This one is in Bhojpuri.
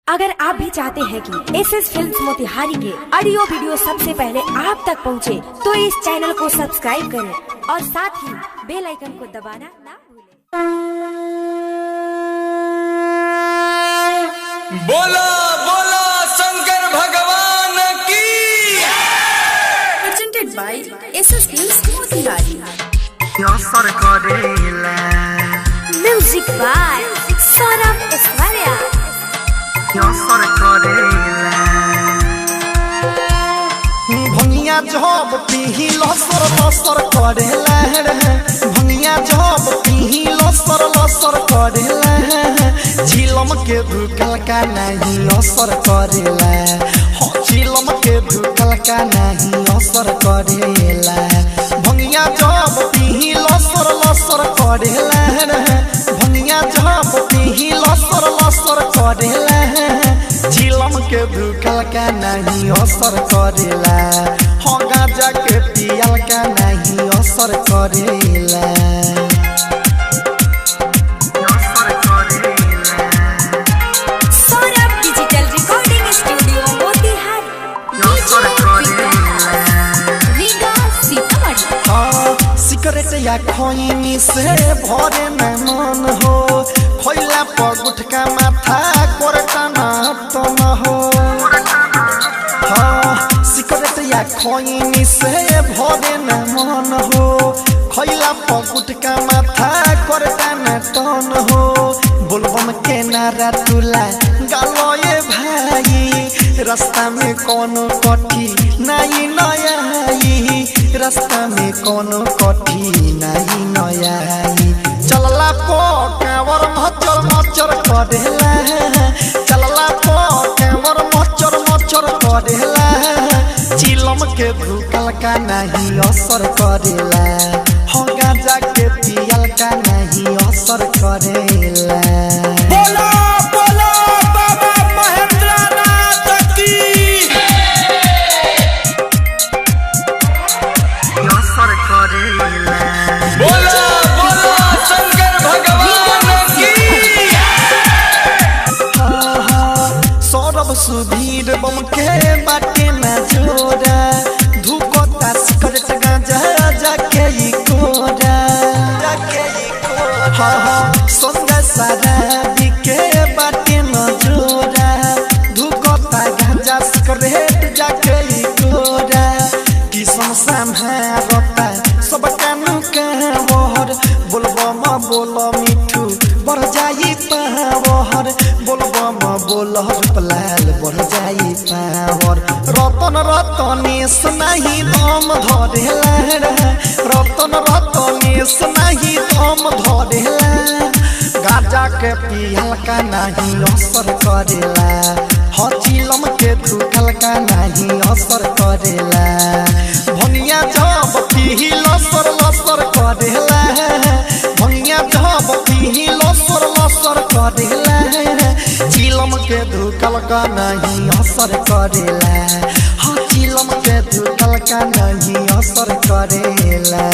अगर आप भी चाहते हैं कि एसएस फिल्म्स मोतिहारी के ऑडियो वीडियो सबसे पहले आप तक पहुंचे, तो इस चैनल को सब्सक्राइब करें और साथ ही बेल आइकन को दबाना ना भूलें। बोला बोला शंकर भगवान की। Presented by SS Films Motihari. Music by Saurabh Aishwarya. भंगिया जब पीही लसर लसर करेला रे, भंगिया जब पीही लसर लसर करेला, झिलम के धुकल का नहीं असर करेला, हो झिलम के धुकल का नहीं असर करेला। भंगिया जब पीही लसर लसर करेला रे, भंगिया जब पीही लसर लसर करेला, झिलम के धुकल का नहीं असर करेला, हो गांजा के पियल का नहीं असर करेला। Saurabh digital recording studio Motihari. Cigarette या खैनी से भरे न मन हो, खैला पर गुटका माथा कोरटा ना तो न हो। सिगरेट या खैनी से भरे न मन हो, खैला पर गुटका माथा कोरटा ना तो न हो। बोलबम के नारा तुला गालो ये भाई, रास्ता में कोनो कठी नहीं नया, रास्ता में कोनो कठी नहीं नया। चलला पो कांवर मचर मचर करेला, चलला पो कांवर मचर मचर करेला, चिलम के धुकल का नहीं असर करेला, हो गांजा के पियल का नहीं असर करेला। बोला बोला बाबा महेंद्रनाथ की। बोला बोला शंकर भगवान की। सौरभ सुधीर बम के बाटे न जोड़ा, धुकोता सिगरेट गांजा जाके ई कोरा, संगा शराबी के बाटे न जोड़ा, धुकोता गांजा सिगरेट जाके ई कोरा। किस्म संभारता सब कानू कावर, बोलबम बोल मिठू बढ़ जाई पावर, बोलबम बोल रूपलाल बढ़ जाई पावर। रतन रतनेश नहीं दम धरेला रे, रतन रतनेश नहीं दम धरेला, गाजा के पियल का नहीं असर करेला, हो चिलम के धुकल का नहीं असर करेला। भंगिया जब पीही लसर लसर करेला, भंगिया जब पीही लसर लसर करेला, चिलम के धुकल का नहीं असर करेला, हाँ चिलम के धुकल का नहीं असर करेला।